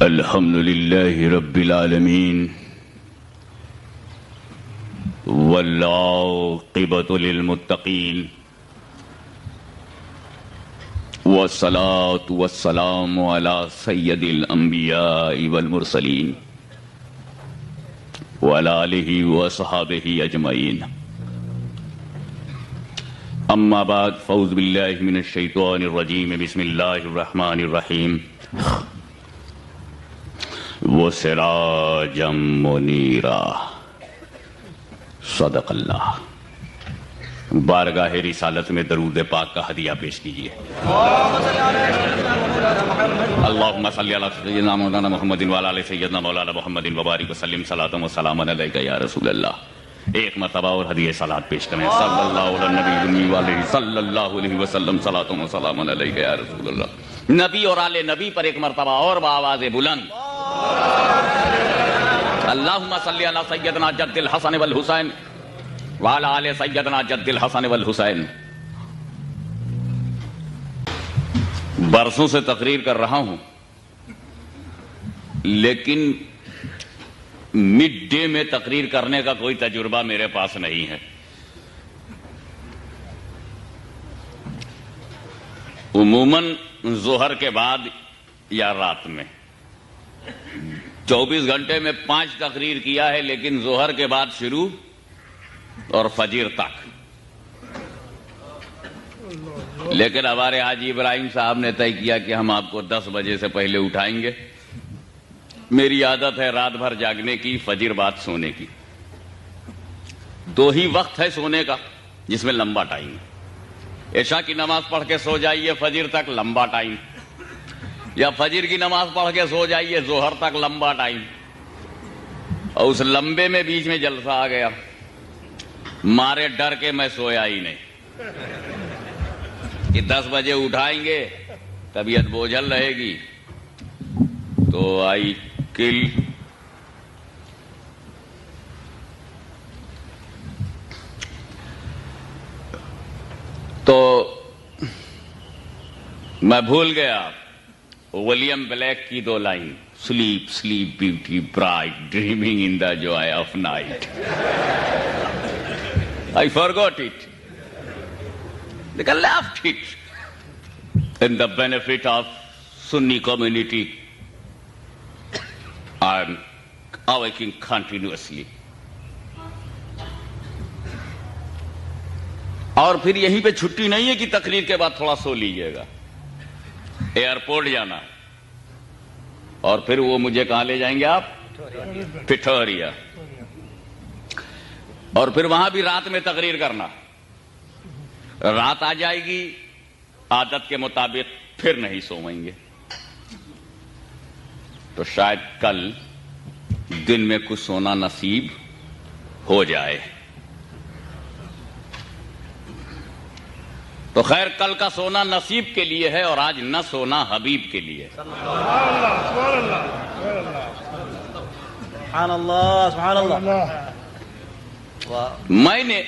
الحمد لله رب العالمين والعاقبة للمتقين والصلاة والسلام على سيد الأنبياء والمرسلين وعلى آله وصحابه أجمعين. أما بعد فأعوذ بالله من الشيطان الرجيم. بسم الله الرحمن الرحيم. وسراجا منیرا. صدق اللہ. بارگاہ رسالت میں درود پاک کا ہدیہ پیش کیجیے. اللہم صلی علی سیدنا مولانا محمد وعلی آل سیدنا مولانا محمد وبارک وسلم صلاۃ و سلام علیک یا رسول اللہ. ایک مرتبہ اور ہدیہ صلوات پیش کریں. صلی اللہ علی النبی الأمی وعلیہ صلی اللہ علیہ وسلم صلاۃ و سلام علیک یا رسول اللہ. نبی اور آل نبی پر ایک مرتبہ اور بآواز بلند اللہم صلی علی سیدنا جد الحسن والحسین وعلی آل سیدنا جد الحسن والحسین. برسوں سے تقریر کر رہا ہوں لیکن مڈ ڈے میں تقریر کرنے کا کوئی تجربہ میرے پاس نہیں ہے. عموماً ظہر کے بعد یا رات میں 24 گھنٹے میں 5 تقریر کیا ہے لیکن ظہر کے بعد شروع اور فجر تک. لیکن ہمارے حاجی ابراہیم صاحب نے طے کیا کہ ہم آپ کو 10 بجے سے پہلے اٹھائیں گے. میری عادت ہے رات بھر جاگنے کی، فجر بعد سونے کی. 2 ہی وقت ہے سونے کا جس میں لمبا ٹائم. عشاء کی نماز پڑھ کے سو جائیے فجر تک لمبا ٹائم، یا فجر کی نماز پڑھ کے سو جائیے ظہر تک لمبا ٹائم. اور اس لمبے میں بیچ میں جلسہ آ گیا، مارے ڈر کے میں سویا ہی نہیں کہ 10 بجے اٹھائیں گے، طبیعت بوجھل رہے گی. تو آئی کل تو میں بھول گیا ولیم بلیک کی 2 line, sleep sleep beauty bright dreaming in the joy of night. I forgot it. I left it. In the benefit of Sunni community, I am awaking continuously. اور پھر یہیں پہ چھٹی نہیں ہے کہ تقریر کے بعد تھوڑا سو لیجئے گا. ایئرپورٹ جانا اور پھر وہ مجھے کہاں لے جائیں گے آپ؟ پٹھوریا. اور پھر وہاں بھی رات میں تقریر کرنا. رات آ جائے گی عادت کے مطابق پھر نہیں سوئیں گے. تو شاید کل دن میں کچھ سونا نصیب ہو جائے. تو خیر کل کا سونا نصیب کے لیے ہے اور آج نہ سونا حبیب کے لیے. سبحان اللہ سبحان اللہ. میں نے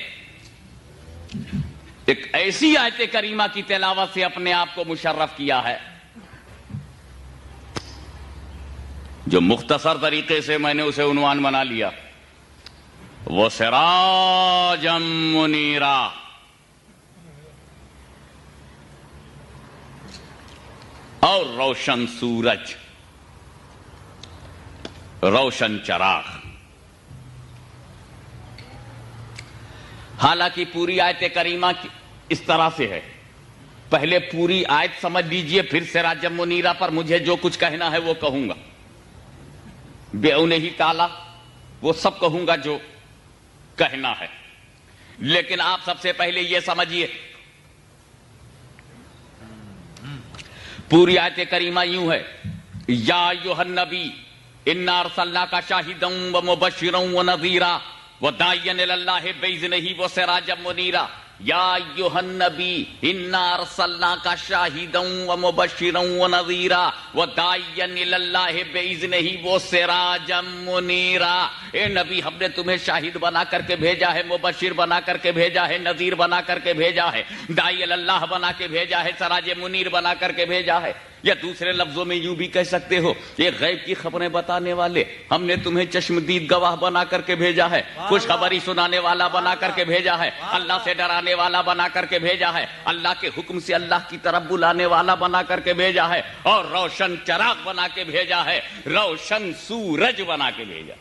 ایک ایسی آیت کریمہ کی تلاوت سے اپنے آپ کو مشرف کیا ہے جو مختصر طریقے سے میں نے اسے عنوان بنا لیا، وہ سراجا منیرا. اور روشن سورج، روشن چراغ. حالانکہ پوری آیت کریمہ اس طرح سے ہے، پہلے پوری آیت سمجھ لیجئے پھر سراج منیرہ پر مجھے جو کچھ کہنا ہے وہ کہوں گا. بِعَوْنِهِ تعالی وہ سب کہوں گا جو کہنا ہے. لیکن آپ سب سے پہلے یہ سمجھیے پوری آیت کریمہ یوں ہے، یا ایھا النبی انا ارسلناک شاہدا ومبشرا ونذیرا وداعیا الی اللہ باذنہ وسراجا منیرا. یا ایھا النبی انا ارسلناک شاہدا ومبشرا ونذیرا وداعیا الی اللہ باذنہ وسراجا منیرا. اے نبی ہم نے تمہیں شاہد بنا کر کے بھیجا ہے، مبشر بنا کر کے بھیجا ہے، نذیر بنا کر کے بھیجا ہے، داعی الی اللہ بنا کے بھیجا ہے، سراج منیر بنا کر کے بھیجا ہے. یا دوسرے لفظوں میں یوں بھی کہہ سکتے ہو یہ غیب کی خبریں بتانے والے، ہم نے تمہیں چشمدید گواہ بنا کر کے بھیجا ہے، خوشخبری سنانے والا بنا کر کے بھیجا ہے، اللہ سے ڈرانے والا بنا کر کے بھیجا ہے، اللہ کے حکم سے اللہ کی طرف بلانے والا بنا کر کے بھیجا ہے، اور روشن چراغ بنا کے بھیجا ہے، روشن سورج بنا کے بھیجا۔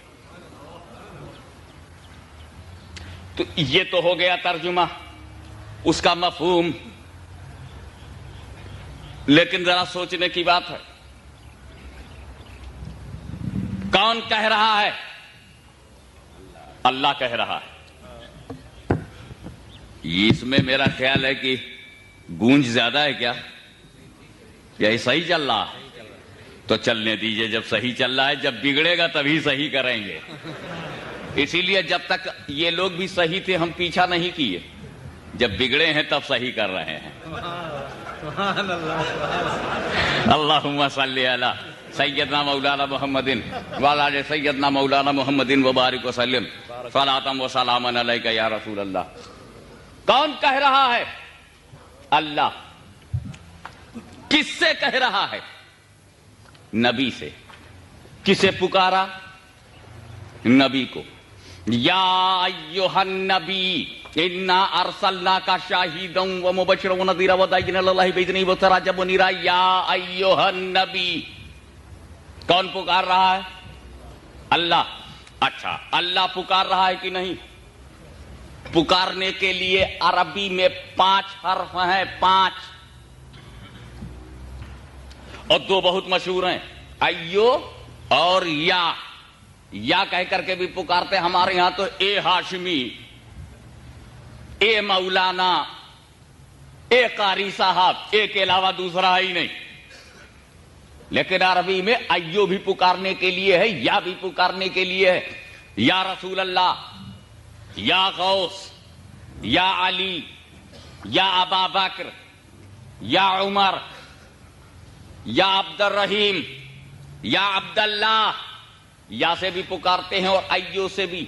تو یہ تو ہو گیا ترجمہ، اس کا مفہوم، لیکن ذرا سوچنے کی بات ہے، کون کہہ رہا ہے؟ اللہ کہہ رہا ہے۔ اس میں میرا خیال ہے کہ گونج زیادہ ہے کیا؟ یا صحیح چل رہا ہے؟ تو چلنے دیجئے، جب صحیح چل رہا ہے، جب بگڑے گا تبھی صحیح کریں گے۔ اسی لیے جب تک یہ لوگ بھی صحیح تھے ہم پیچھا نہیں کیے، جب بگڑے ہیں تب صحیح کر رہے ہیں۔ اللہم صلی علی سیدنا مولانا محمد وعلی آل سیدنا مولانا محمد وبارک وسلم صلاۃ و سلام علیک یا رسول اللہ۔ کون کہہ رہا ہے؟ اللہ۔ کس سے کہہ رہا ہے؟ نبی سے۔ کسے پکارا؟ نبی کو۔ یا ایھا النبی انا ارسلناک شاہدا ومبشرا ونذیرا وداعیا الی اللہ باذنہ وسراجا منیرا۔ یا ایھا النبی، کون پکار رہا ہے؟ اللہ۔ اچھا، اللہ پکار رہا ہے کہ نہیں؟ پکارنے کے لیے عربی میں 5 حرف ہیں، 5، اور 2 بہت مشہور ہیں، ایو اور یا کہہ کر کے بھی پکارتے۔ ہمارے ہاں تو اے ہاشمی، اے مولانا، اے قاری صاحب، اے کے علاوہ دوسرا ہی نہیں۔ لیکن عربی میں ایو بھی پکارنے کے لیے ہے، یا بھی پکارنے کے لیے ہے۔ یا رسول اللہ، یا غوث، یا علی، یا ابا بکر، یا عمر، یا عبد الرحیم، یا عبداللہ، یا سے بھی پکارتے ہیں اور ایو سے بھی۔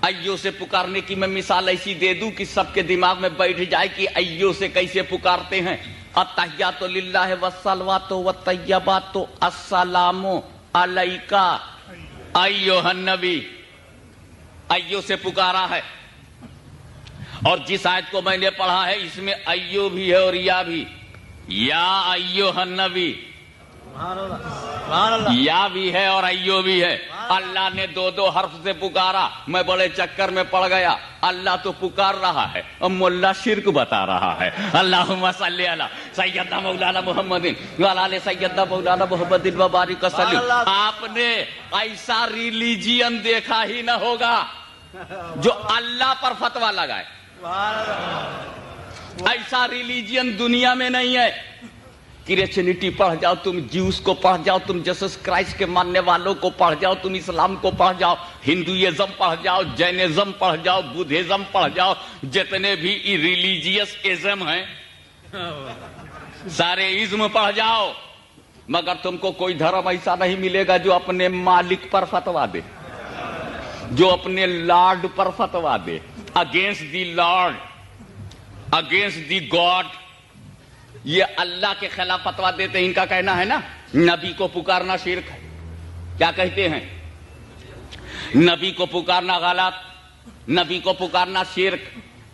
ایو سے پکارنے کی میں مثال ایسی دے دوں کہ سب کے دماغ میں بیٹھ جائے کہ ایو سے کیسے پکارتے ہیں۔ التحیات للہ والصلوات والطیبات السلام علیکہ ایھا النبی۔ ایو سے پکارا ہے، اور جس آیت کو میں نے پڑھا ہے اس میں ایو بھی ہے اور یا بھی۔ یا ایھا النبی، یا بھی ہے اور ایو بھی ہے۔ اللہ نے 2 حرف سے پکارا، میں بڑے چکر میں پڑ گیا۔ اللہ تو پکار رہا ہے اور ملا شرک بتا رہا ہے۔ اللہم صلی علی سیدنا مولانا محمد وعلی آل سیدنا مولانا محمد وبارک وسلم۔ آپ نے ایسا ریلیجین دیکھا ہی نہ ہوگا جو اللہ پر فتویٰ لگائے۔ ایسا ریلیجین دنیا میں نہیں ہے۔ کرسچینٹی پڑھ جاؤ، تم جیوس کو پڑھ جاؤ، تم جسس کرائسٹ کے ماننے والوں کو پڑھ جاؤ، تم اسلام کو پڑھ جاؤ، ہندوازم پڑھ جاؤ، جینزم پڑھ جاؤ، بدھزم پڑھ جاؤ، جتنے بھی ریلیجیس ازم ہیں سارے ازم پڑھ جاؤ، مگر تم کو کوئی دھرم ایسا نہیں ملے گا جو اپنے مالک پر فتویٰ دے، جو اپنے لارڈ پر فتویٰ دے۔ Against the lord, against the God, یہ اللہ کے خلاف فتویٰ دیتے ہیں۔ ان کا کہنا ہے نا نبی کو پکارنا شرک ہے۔ کیا کہتے ہیں؟ نبی کو پکارنا غلط، نبی کو پکارنا شرک۔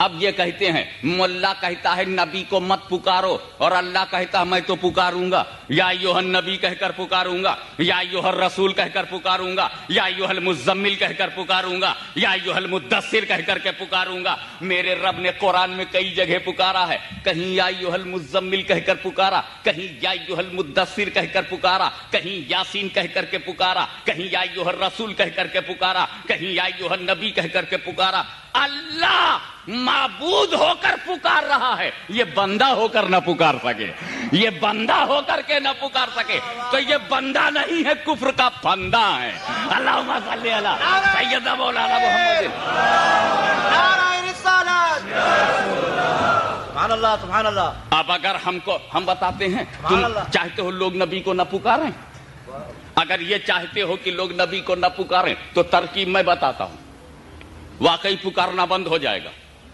اب یہ کہتے ہیں، ملا کہتا ہے نبی کو مت پکارو، اور اللہ کہتا ہے میں تو پکاروں گا، یا ایھا النبی کہہ کر پکاروں گا، یا ایھا الرسول کہہ کر پکاروں گا، یا ایھا المزمل کہہ کر پکاروں گا، یا ایھا المدثر کہہ کر کے پکاروں گا۔ میرے رب نے قرآن میں کئی جگہ پکارا ہے، کہیں یا ایھا المزمل کہہ کر پکارا، کہیں یا ایھا المدثر کہہ کر پکارا، کہیں یاسین کہہ کر کے پکارا، کہیں یا ایھا الرسول کہہ کر کے پکارا، کہیں یا ایھا النبی کہہ کر کے پکارا۔ اللہ معبود ہو کر پکار رہا ہے، یہ بندہ ہو کر نہ پکار سکے، یہ بندہ ہو کر کے نہ پکار سکے تو یہ بندہ نہیں ہے، کفر کا بندہ ہے۔ اللہم صلی علی سیدنا مولانا محمد۔ سبحان اللہ، سبحان اللہ۔ اب اگر ہم بتاتے ہیں تم چاہتے ہو لوگ نبی کو نہ پکاریں، اگر یہ چاہتے ہو کہ لوگ نبی کو نہ پکاریں تو ترکیب میں بتاتا ہوں، واقعی پکارنا بند ہو جائے گا۔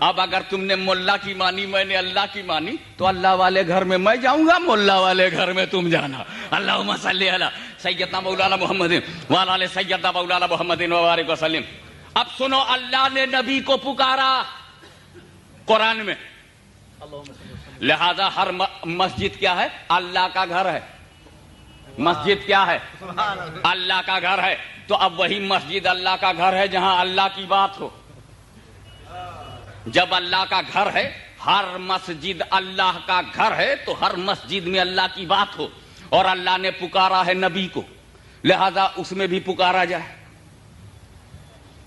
اب اگر تم نے ملا کی مانی میں نے اللہ کی مانی تو اللہ والے گھر میں میں جاؤں گا, ملا والے گھر میں تم جانا. اللہم صلی علی سیدنا مولانا محمد وعلی آل سیدنا مولانا محمد وبارک وسلم. اب سنو, اللہ نے نبی کو پکارا قرآن میں, لہذا ہر مسجد کیا ہے؟ اللہ کا گھر ہے. مسجد کیا ہے؟ اللہ کا گھر ہے. تو اب وہی مسجد اللہ کا گھر ہے جہاں اللہ کی بات ہو. جب اللہ کا گھر ہے, ہر مسجد اللہ کا گھر ہے, تو ہر مسجد میں اللہ کی بات ہو. اور اللہ نے پکارا ہے نبی کو, لہذا اس میں بھی پکارا جائے,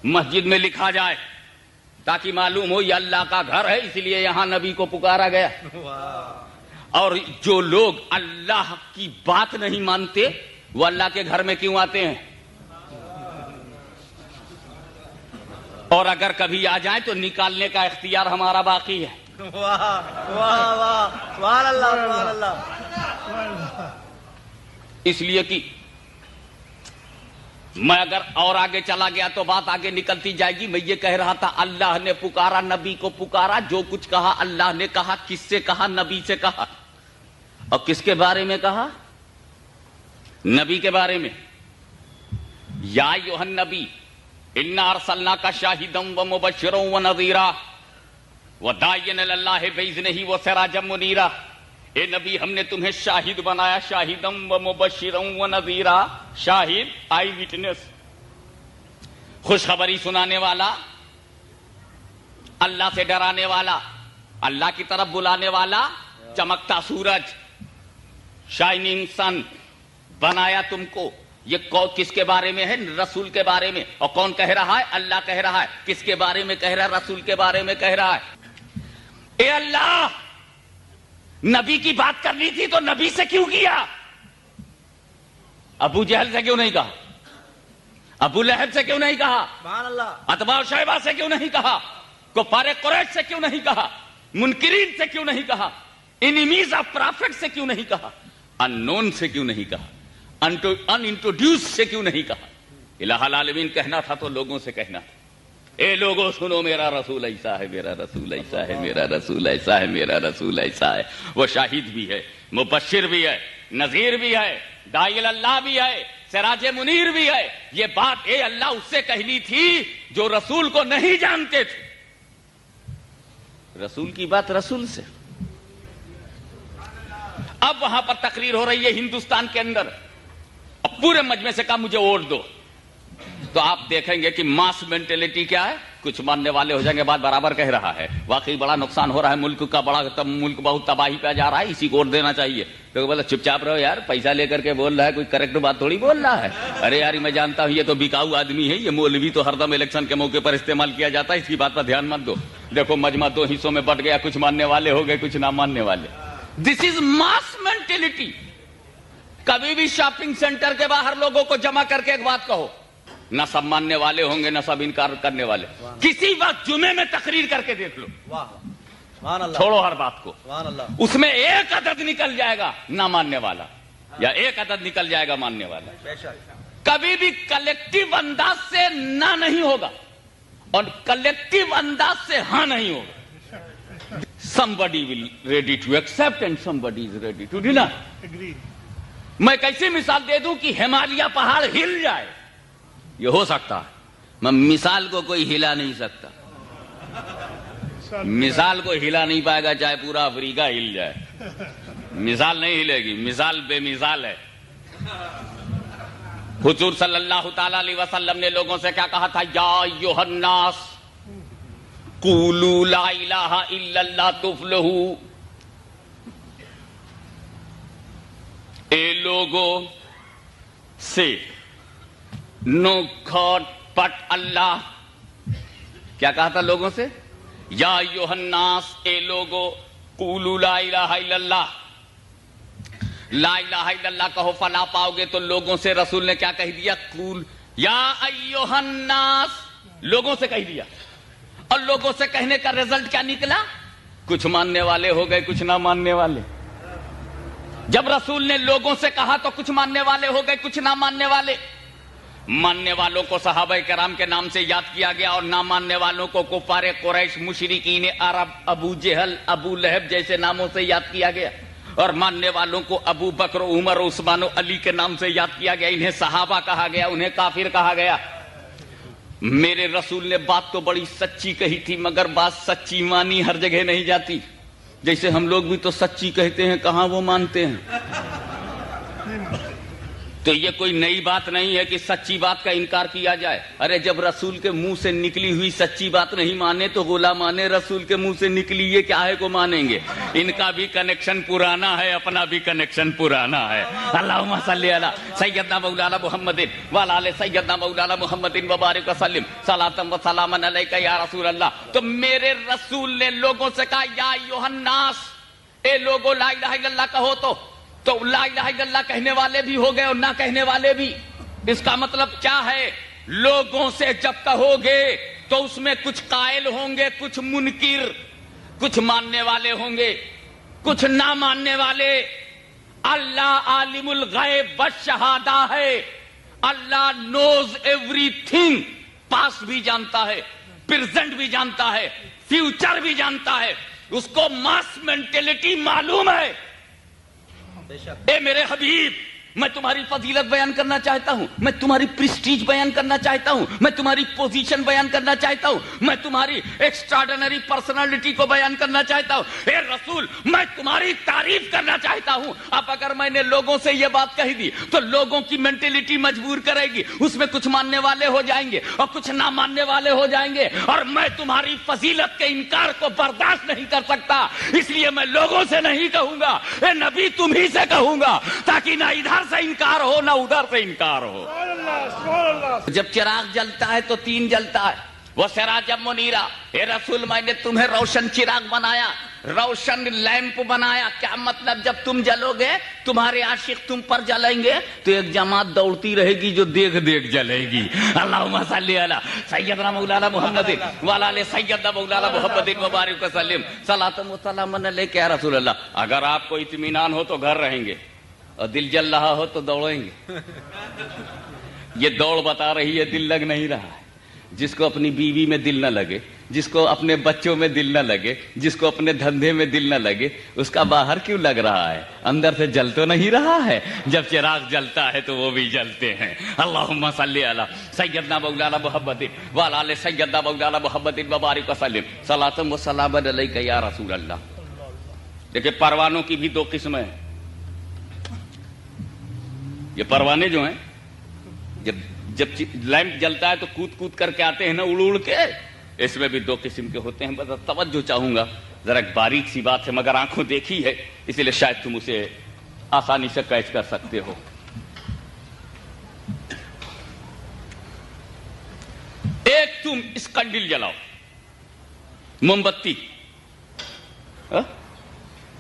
مسجد میں لکھا جائے, تاکہ معلوم ہو یہ اللہ کا گھر ہے, اس لیے یہاں نبی کو پکارا گیا. اور جو لوگ اللہ کی بات نہیں مانتے وہ اللہ کے گھر میں کیوں آتے ہیں؟ اور اگر کبھی آ جائیں تو نکالنے کا اختیار ہمارا باقی ہے. واہ واہ واہ, سبحان اللہ سبحان اللہ. اس لیے کہ میں اگر اور آگے چلا گیا تو بات آگے نکلتی جائے گی. میں یہ کہہ رہا تھا اللہ نے پکارا, نبی کو پکارا, جو کچھ کہا اللہ نے کہا. کس سے کہا؟ نبی سے کہا. اور کس کے بارے میں کہا؟ نبی کے بارے میں. یا ایھا النبی انا ارسلناک شاہدا ومبشرا ونذیرا وداعیا الی اللہ باذنہ وسراجا منیرا. اے نبی ہم نے تمہیں شاہد بنایا, شاہدا ومبشرا ونذیرا. شاہد آئی وٹنس, خوشخبری سنانے والا, اللہ سے ڈرانے والا, اللہ کی طرف بلانے والا, چمکتا سورج, شائننگ سن بنایا تم کو. یہ کس کے بارے میں ہے؟ رسول کے بارے میں. اور کون کہہ رہا ہے؟ اللہ کہہ رہا ہے. کس کے بارے میں کہہ رہا ہے؟ رسول کے بارے میں کہہ رہا ہے. اے اللہ, نبی کی بات کرنی تھی تو نبی سے کیوں کیا؟ ابو جہل سے کیوں نہیں کہا؟ ابو لہب سے کیوں نہیں کہا؟ سبحان اللہ. اتباع شیبہ سے کیوں نہیں کہا؟ کفار قریش سے کیوں نہیں کہا؟ منکرین سے کیوں نہیں کہا؟ انیمیز آف پرافٹ سے کیوں نہیں کہا؟ ان نون سے کیوں نہیں کہا؟ ان انٹروڈیوس سے کیوں نہیں کہا؟ الہ العالمین کہنا تھا تو لوگوں سے کہنا تھا. اے لوگوں سنو, میرا رسول ایسا ہے, میرا رسول ایسا ہے, میرا رسول ایسا ہے, میرا رسول ایسا ہے. وہ شاہد بھی ہے, مبشر بھی ہے, نذیر بھی ہے, داعی اللہ بھی ہے, سراج منیر بھی ہے. یہ بات اے اللہ اس سے کہنی تھی جو رسول کو نہیں جانتے تھے. رسول کی بات رسول سے. اب وہاں پر تقریر ہو رہی ہے ہندوستان کے اندر, اب پورے مجمع سے کہا مجھے ووٹ دو. تو آپ دیکھیں گے کہ ماس مینٹلٹی کیا ہے. کچھ ماننے والے ہو جائیں گے, بات برابر کہہ رہا ہے, واقعی بڑا نقصان ہو رہا ہے ملک کا, ملک بہت تباہی پہ جا رہا ہے, اسی کو ووٹ دینا چاہیے. تو بولا چپ چاپ رہو یار, پیسہ لے کر کے بول رہا ہے, کوئی کریکٹ بات تھوڑی بول رہا ہے. ارے یار میں جانتا ہوں یہ تو بکاؤ آدمی ہے, یہ مولوی تو ہر دم الیکشن کے موقع پر استعمال کیا جاتا ہے, اس کی بات پر دھیان مت دو. دیکھو مجمع دو حصوں میں بٹ گیا, کچھ ماننے والے ہو گئے, کچھ نہ ماننے والے. دس از ماس مینٹلٹی. کبھی بھی شاپنگ سینٹر کے باہر لوگوں کو جمع کر کے ایک بات کہو, نہ سب ماننے والے ہوں گے نہ سب انکار کرنے والے. کسی وقت جمعے میں تقریر کر کے دیکھ لو, چھوڑو ہر بات کو, اس میں ایک عدد نکل جائے گا نہ ماننے والا, یا ایک عدد نکل جائے گا ماننے والا. کبھی بھی کلیکٹیو انداز سے نہ نہیں ہوگا اور کلیکٹیو انداز سے ہاں نہیں ہوگا. somebody will ready to accept and somebody is ready to deny. میں کیسی مثال دے دوں کہ ہمالیہ پہاڑ ہل جائے, یہ ہو سکتا ہے. میں مثال کو کوئی ہلا نہیں سکتا, مثال کو ہلا نہیں پائے گا چاہے پورا افریقہ ہل جائے, مثال نہیں ہلے گی, مثال بے مثال ہے. حضور صلی اللہ تعالی علیہ وسلم نے لوگوں سے کیا کہا تھا؟ یا ایھا الناس قولوا لا الہ الا اللہ تفلحوا. اے لوگو سے نو گاڈ بٹ اللہ. کیا کہا تھا لوگوں سے؟ یا ایھا الناس, اے لوگو, قولوا لا الہ الا اللہ, لا الہ الا اللہ کہو فلاح پاؤ گے. تو لوگوں سے رسول نے کیا کہہ دیا؟ قول یا ایھا الناس, لوگوں سے کہہ دیا. اور لوگوں سے کہنے کا رزلٹ کیا نکلا؟ کچھ ماننے والے ہو گئے, کچھ نہ ماننے والے. جب رسول نے لوگوں سے کہا تو کچھ ماننے والے ہو گئے, کچھ نہ ماننے والے. ماننے والوں کو صحابہ کرام کے نام سے یاد کیا گیا اور نہ ماننے والوں کو کفار قریش، مشرکین عرب، ابو جہل، ابو لہب جیسے ناموں سے یاد کیا گیا، اور ماننے والوں کو ابو بکر، عمر، عثمان و علی کے نام سے یاد کیا گیا. انہیں صحابہ کہا گیا، انہیں کافر کہا گیا. میرے رسول نے بات تو بڑی سچی کہی تھی، مگر بات سچی مانی ہر جگہ نہیں جاتی. جیسے ہم لوگ بھی تو سچی کہتے ہیں، کہاں وہ مانتے ہیں. تو یہ کوئی نئی بات نہیں ہے کہ سچی بات کا انکار کیا جائے. ارے جب رسول کے منہ سے نکلی ہوئی سچی بات نہیں مانے تو غلامان رسول کے منہ سے نکلی یہ کیا ہے کو مانیں گے. ان کا بھی کنیکشن پرانا ہے، اپنا بھی کنیکشن پرانا ہے. اللہم صلی علی سیدنا مولانا محمد وعلی آل سیدنا مولانا محمد وبارک وسلم صلاۃ و سلاما علیک یا رسول اللہ. تو میرے رسول نے لوگوں سے کہا یا ایھا الناس، اے لوگوں لا الہ الا اللہ کہو. تو لا الہ الا اللہ کہنے والے بھی ہو گئے اور نہ کہنے والے بھی. اس کا مطلب کیا ہے؟ لوگوں سے جب کہو گے تو اس میں کچھ قائل ہوں گے، کچھ منکر، کچھ ماننے والے ہوں گے، کچھ نہ ماننے والے. اللہ عالم الغیب والشہادہ ہے. اللہ نوز ایوری تھنگ. پاسٹ بھی جانتا ہے، پریزنٹ بھی جانتا ہے، فیوچر بھی جانتا ہے. اس کو ماس مینٹلٹی معلوم ہے. اے میرے حبیب، میں تمہاری فضیلت بیان کرنا چاہتا ہوں، میں تمہاری پریسٹیج بیان کرنا چاہتا ہوں، میں تمہاری پوزیشن بیان کرنا چاہتا ہوں، میں تمہاری ایکسٹراڈنری پرسنالٹی کو بیان کرنا چاہتا ہوں. اے رسول، میں تمہاری تعریف کرنا چاہتا ہوں. اب اگر میں نے لوگوں سے یہ بات کہی دی تو لوگوں کی مینٹلٹی مجبور کرے گی، اس میں کچھ ماننے والے ہو جائیں گے اور کچھ نہ ماننے والے ہو جائیں گے، اور میں تمہاری فضیلت کے انکار کو برداشت نہیں کر سکتا. اس لیے میں لوگوں سے نہیں کہوں گا، اے نبی تم ہی سے کہوں گا، تاکہ نہ ادھر سے انکار ہو نہ ادھر سے انکار ہو. جب چراغ جلتا ہے تو تین جلتا ہے. وہ سراج منیرہ، اے رسول میں نے تمہیں روشن چراغ بنایا، روشن لیمپ بنایا. کیا مطلب؟ جب تم جلو گے تمہارے عاشق تم پر جلیں گے تو ایک جماعت دوڑتی رہے گی جو دیکھ دیکھ جلے گی. اللہم صلی علی سیدنا مولانا محمد وعلی آل سیدنا مولانا محمد وبارک وسلم صلاۃ و سلاما علیک یا رسول اللہ. اگر آپ کو اطمینان ہو تو گھر رہیں گے، اور دل جل رہا ہو تو دوڑیں گے. یہ دوڑ بتا رہی ہے دل لگ نہیں رہا ہے. جس کو اپنی بیوی میں دل نہ لگے، جس کو اپنے بچوں میں دل نہ لگے، جس کو اپنے دھندے میں دل نہ لگے، اس کا باہر کیوں لگ رہا ہے؟ اندر سے جل تو نہیں رہا ہے؟ جب چراغ جلتا ہے تو وہ بھی جلتے ہیں. اللہم صلی علی سیدنا مولانا محمد وعلی آل سیدنا مولانا محمد وبارک وسلم صلاۃ و سلاما علیک یا رسول اللہ. دیکھیں پروانوں کی بھی دو قسمیں ہیں. یہ پروانے جو ہیں جب لیمپ جلتا ہے تو کود کود کر کے آتے ہیں نا، اڑ اڑ کے. اس میں بھی دو قسم کے ہوتے ہیں. بس توجہ چاہوں گا، ذرا ایک باریک سی بات ہے مگر آنکھوں دیکھی ہے، اسی لیے شاید تم اسے آسانی سے کیچ کر سکتے ہو. ایک تم اس کنڈل جلاؤ، موم بتی.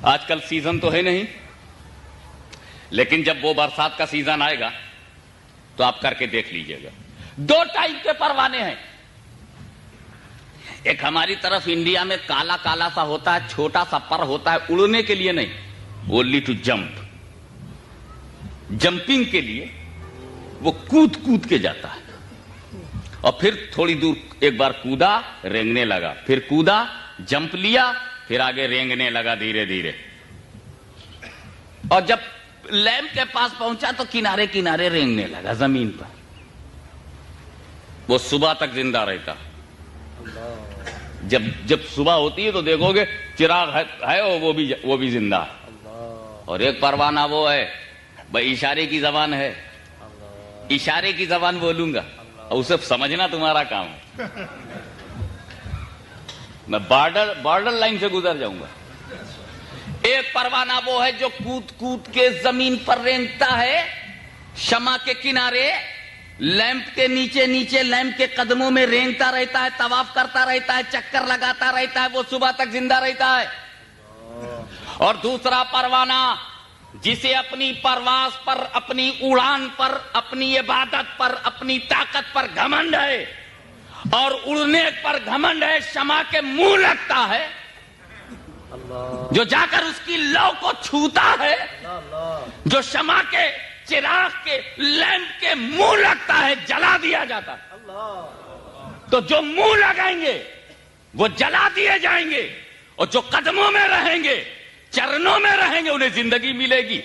آج کل سیزن تو ہے نہیں، لیکن جب وہ برسات کا سیزن آئے گا تو آپ کر کے دیکھ لیجئے گا. دو ٹائپ کے پروانے ہیں. ایک ہماری طرف انڈیا میں کالا کالا سا ہوتا ہے، چھوٹا سا پر ہوتا ہے، اڑنے کے لیے نہیں، اونلی ٹو جمپ. جمپنگ کے لیے وہ کود کود کے جاتا ہے، اور پھر تھوڑی دور ایک بار کودا، رینگنے لگا، پھر کودا، جمپ لیا، پھر آگے رینگنے لگا دھیرے دھیرے. اور جب لیمپ کے پاس پہنچا تو کنارے کنارے رینگنے لگا زمین پر. وہ صبح تک زندہ رہتا. جب صبح ہوتی ہے تو دیکھو گے چراغ ہے اور وہ بھی زندہ ہے. اور ایک پروانہ وہ ہے بھائی اشارے کی زبان ہے، اشارے کی زبان بولوں گا اور اسے سمجھنا تمہارا کام ہے. میں بارڈر لائن سے گزر جاؤں گا. ایک پروانہ وہ ہے جو کود کود کے زمین پر رینگتا ہے، شمع کے کنارے، لیمپ کے نیچے نیچے لیمپ کے قدموں میں رینگتا رہتا ہے، طواف کرتا رہتا ہے، چکر لگاتا رہتا ہے، وہ صبح تک زندہ رہتا ہے. اور دوسرا پروانہ جسے اپنی پرواز پر، اپنی اڑان پر، اپنی عبادت پر، اپنی طاقت پر گھمنڈ ہے اور اڑنے پر گھمنڈ ہے، شمع کے منہ لگتا ہے، جو جا کر اس کی لو کو چھوتا ہے، جو شمع کے چراغ کے لیمپ کے منہ لگتا ہے جلا دیا جاتا ہے. تو جو منہ لگائیں گے وہ جلا دیے جائیں گے، اور جو قدموں میں رہیں گے، چرنوں میں رہیں گے، انہیں زندگی ملے گی.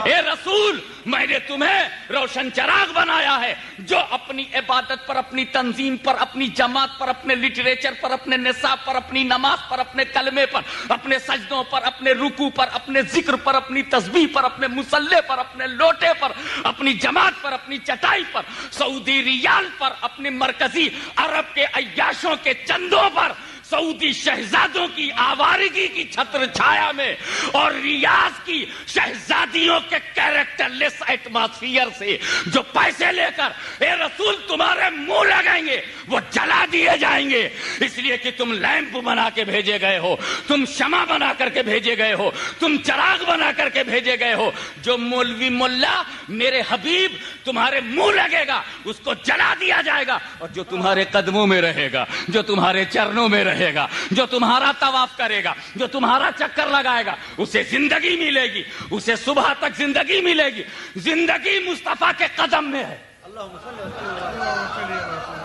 اے رسول، میں نے تمہیں روشن چراغ بنایا ہے جو اپنی عبادت پر، اپنی تنظیم پر، اپنی جماعت پر، اپنے لٹریچر پر، اپنے نصاب پر، اپنی نماز پر، اپنے کلمے پر، اپنے سجدوں پر، اپنے رکوع پر، اپنے ذکر پر، اپنی تسبیح پر، اپنے مصلے پر، اپنے لوٹے پر، اپنی جماعت پر، اپنی چٹائی پر، سعودی ریال پر، اپنے مرکزی عرب کے عیاشوں کے چندوں پر، سعودی شہزادوں کی آوارگی کی چھتر چھایا میں، اور ریاض کی شہزادیوں کے کیریکٹر لیس ایٹماسفیئر سے جو پیسے لے کر اے رسول تمہارے منہ لگائیں گے، وہ جلا دیے جائیں گے. اس لیے کہ تم لیمپ بنا کے بھیجے گئے ہو، تم شمع بنا کر کے بھیجے گئے ہو، تم چراغ بنا کر کے بھیجے گئے ہو. جو مولوی ملا میرے حبیب تمہارے منہ لگے گا اس کو جلا دیا جائے گا، اور جو تمہارے قدموں میں رہے گا، جو تمہارے چرنوں میں رہے گا، جو تمہارا طواف کرے گا، جو تمہارا چکر لگائے گا، اسے زندگی ملے گی، اسے صبح تک زندگی ملے گی. زندگی مصطفیٰ کے قدم میں ہے.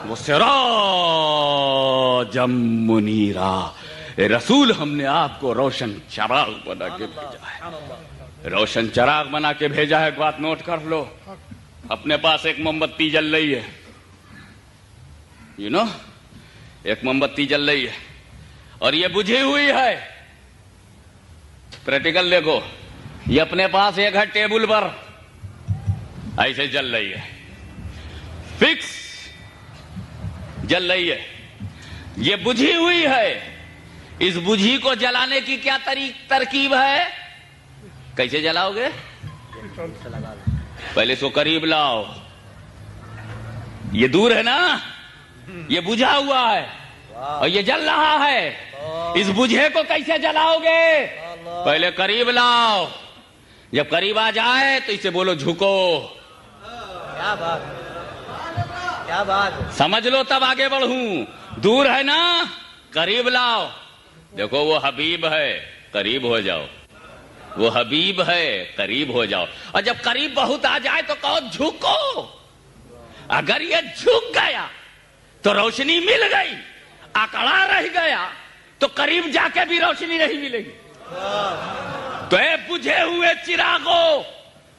وہ سراجم منیرا. اے رسول، ہم نے آپ کو روشن چراغ بنا کے بھیجا ہے. روشن چراغ بنا کے بھیجا ہے. بات نوٹ کر لو. اپنے پاس ایک موم بتی جل رہی ہے، ایک موم بتی جل رہی ہے، اور یہ بجھی ہوئی ہے. پریکٹیکل دیکھو، یہ اپنے پاس ایک ہے ٹیبل پر ایسے جل رہی ہے، فکس جل رہی ہے. یہ بجھی ہوئی ہے. اس بجھی کو جلانے کی کیا ترکیب ہے؟ کیسے جلاؤ گے؟ پہلے اس کو قریب لاؤ. یہ دور ہے نا، یہ بجھا ہوا ہے اور یہ جل رہا ہے. اس بجھے کو کیسے جلاؤ گے؟ پہلے قریب لاؤ. جب قریب آ جائے تو اسے بولو جھکو. کیا بات، کیا بات. سمجھ لو تب آگے بڑھوں. دور ہے نا، قریب لاؤ. دیکھو وہ حبیب ہے، قریب ہو جاؤ. وہ حبیب ہے، قریب ہو جاؤ. اور جب قریب بہت آ جائے تو کہو جھکو. اگر یہ جھک گیا تو روشنی مل گئی، اکڑا رہ گیا تو قریب جا کے بھی روشنی نہیں ملے گی. تو اے بجھے ہوئے چراغو،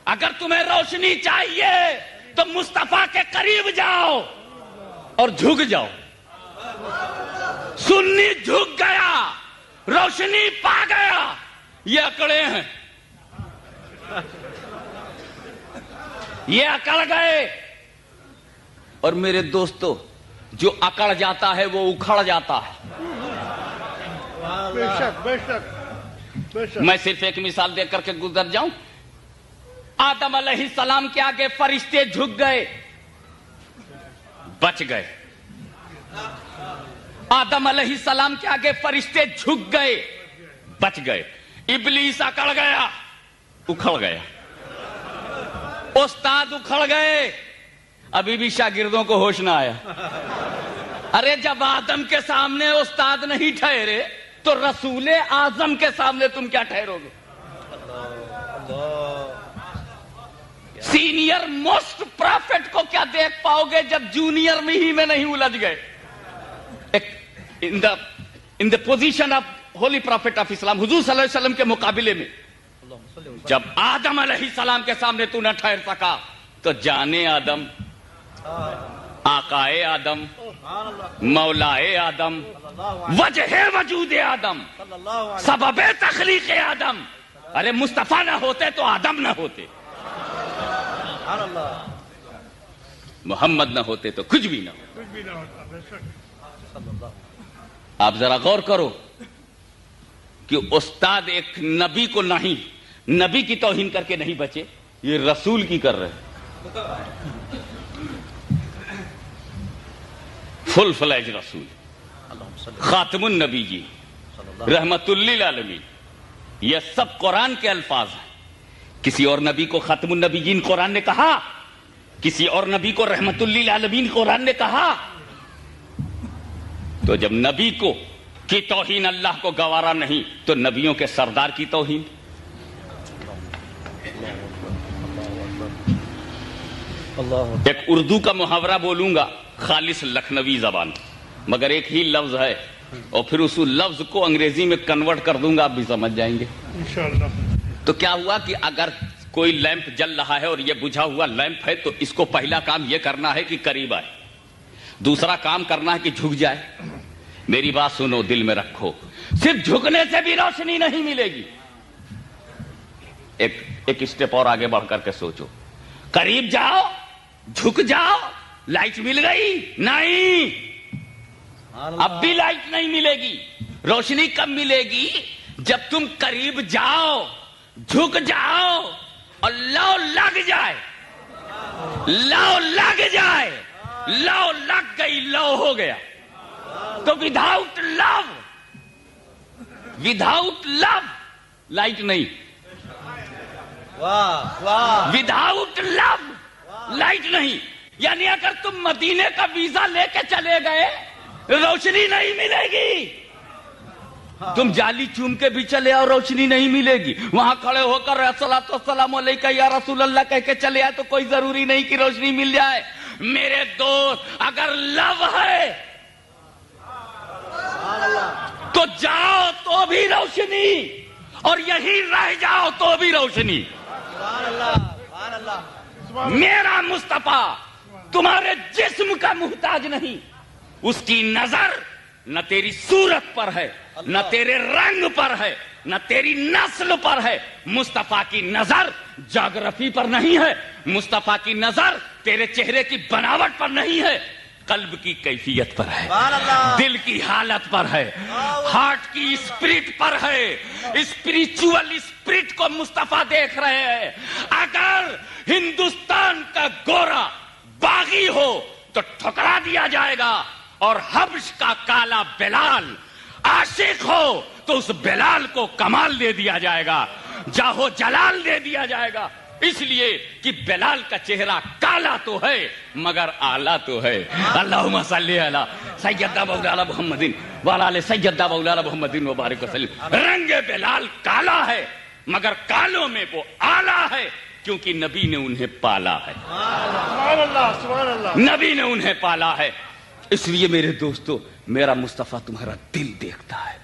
اگر تمہیں روشنی چاہیے تو مصطفیٰ کے قریب جاؤ اور جھک جاؤ. سنی جھک گیا، روشنی پا گیا. یہ اکڑے ہیں، یہ اکڑ گئے. اور میرے دوستو، جو اکڑ جاتا ہے وہ اکھڑ جاتا ہے. بے شک بے شک بے شک. میں صرف ایک مثال دے کر کے گزر جاؤں. آدم علیہ السلام کے آگے فرشتے جھک گئے، بچ گئے. آدم علیہ السلام کے آگے فرشتے جھک گئے، بچ گئے. ابلیس اکڑ گیا، اکھڑ گیا. استاد اکھڑ گئے، ابھی بھی شاگردوں کو ہوش نہ آیا. ارے جب آدم کے سامنے استاد نہیں ٹھہرے تو رسول اعظم کے سامنے تم کیا ٹھہرو گے؟ سینئر موسٹ پرافٹ کو کیا دیکھ پاؤ گے جب جونیئر میں ہی نہیں الجھ گئے؟ In the position of holy prophet of Islam, حضور صلی اللہ علیہ وسلم کے مقابلے میں جب آدم علیہ السلام کے سامنے تو نہ ٹھہر سکا تو جانے آدم، آقائے آدم، مولائے آدم، وجہ وجود آدم، سبب تخلیق آدم. ارے مصطفیٰ نہ ہوتے تو آدم نہ ہوتے، محمد نہ ہوتے تو کچھ بھی نہ ہوتا. آپ ذرا غور کرو کہ استاد ایک نبی کو نہیں، نبی کی توہین کر کے نہیں بچے، یہ رسول کی کر رہے. فل فلیج رسول، خاتم النبی جی، رحمت للعالمین. یہ سب قرآن کے الفاظ ہیں. کسی اور نبی کو خاتم النبیین قرآن نے کہا؟ کسی اور نبی کو رحمت للعالمین قرآن نے کہا؟ تو جب نبی کو کی توہین اللہ کو گوارا نہیں تو نبیوں کے سردار کی توہین. اللہ ایک اردو کا محاورہ بولوں گا خالص لکھنوی زبان، مگر ایک ہی لفظ ہے، اور پھر اس لفظ کو انگریزی میں کنورٹ کر دوں گا، آپ بھی سمجھ جائیں گے۔ انشاءاللہ۔ تو کیا ہوا کہ اگر کوئی لیمپ جل رہا ہے اور یہ بجھا ہوا لیمپ ہے تو اس کو پہلا کام یہ کرنا ہے کہ قریب آئے، دوسرا کام کرنا ہے کہ جھک جائے۔ میری بات سنو، دل میں رکھو، صرف جھکنے سے بھی روشنی نہیں ملے گی۔ ایک اسٹیپ اور آگے بڑھ کر کے سوچو، قریب جاؤ، جھک جاؤ، لائٹ مل گئی؟ نہیں، اب بھی لائٹ نہیں ملے گی۔ روشنی کب ملے گی؟ جب تم قریب جاؤ، جھک جاؤ اور لو لگ جائے، لو لگ جائے، لو لگ گئی، لو ہو گیا۔ تو وداؤٹ لو، وداؤٹ لو لائٹ نہیں، واہ واہ وداؤٹ لو لائٹ نہیں۔ یعنی اگر تم مدینے کا ویزا لے کے چلے گئے روشنی نہیں ملے گی، تم جالی چوم کے بھی چلے آؤ روشنی نہیں ملے گی، وہاں کھڑے ہو کر الصلاۃ والسلام علیکہ یا رسول اللہ کہہ کے چلے آئے تو کوئی ضروری نہیں کہ روشنی مل جائے۔ میرے دوست، اگر لو ہے تو جاؤ تو بھی روشنی، اور یہی رہ جاؤ تو بھی روشنی۔ سبحان اللہ سبحان اللہ۔ میرا مصطفیٰ تمہارے جسم کا محتاج نہیں، اس کی نظر نہ تیری صورت پر ہے، نہ تیرے رنگ پر ہے، نہ تیری نسل پر ہے۔ مصطفیٰ کی نظر جغرافی پر نہیں ہے، مصطفیٰ کی نظر تیرے چہرے کی بناوٹ پر نہیں ہے، قلب کی کیفیت پر ہے، سبحان اللہ۔ دل کی حالت پر ہے، ہارٹ کی اسپرٹ پر ہے، اسپریچول اسپرٹ کو مصطفیٰ دیکھ رہے ہیں۔ اگر ہندوستان کا گورا باغی ہو تو ٹھکرا دیا جائے گا، اور حبش کا کالا بلال عاشق ہو تو اس بلال کو کمال دے دیا جائے گا، جاہو جلال دے دیا جائے گا، اس لیے کہ بلال کا چہرہ کالا تو ہے مگر اعلیٰ تو ہے۔ اللہم صلی علی سیدنا مولانا محمد وعلی آل سیدنا مولانا محمد وبارک وسلم۔ رنگ بلال کالا ہے مگر کالوں میں وہ اعلیٰ ہے، کیونکہ نبی نے انہیں پالا ہے، سبحان اللہ سبحان اللہ۔ نبی نے انہیں پالا ہے۔ اس لیے میرے دوستو، میرا مصطفیٰ تمہارا دل دیکھتا ہے،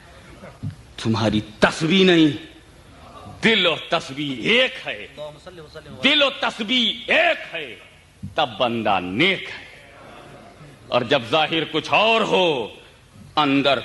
تمہاری تسبیح نہیں۔ دل اور تسبیح ایک ہے، اللہم صلی وسلم۔ دل و تسبیح ایک ہے، تب بندہ نیک ہے، اور جب ظاہر کچھ اور ہو اندر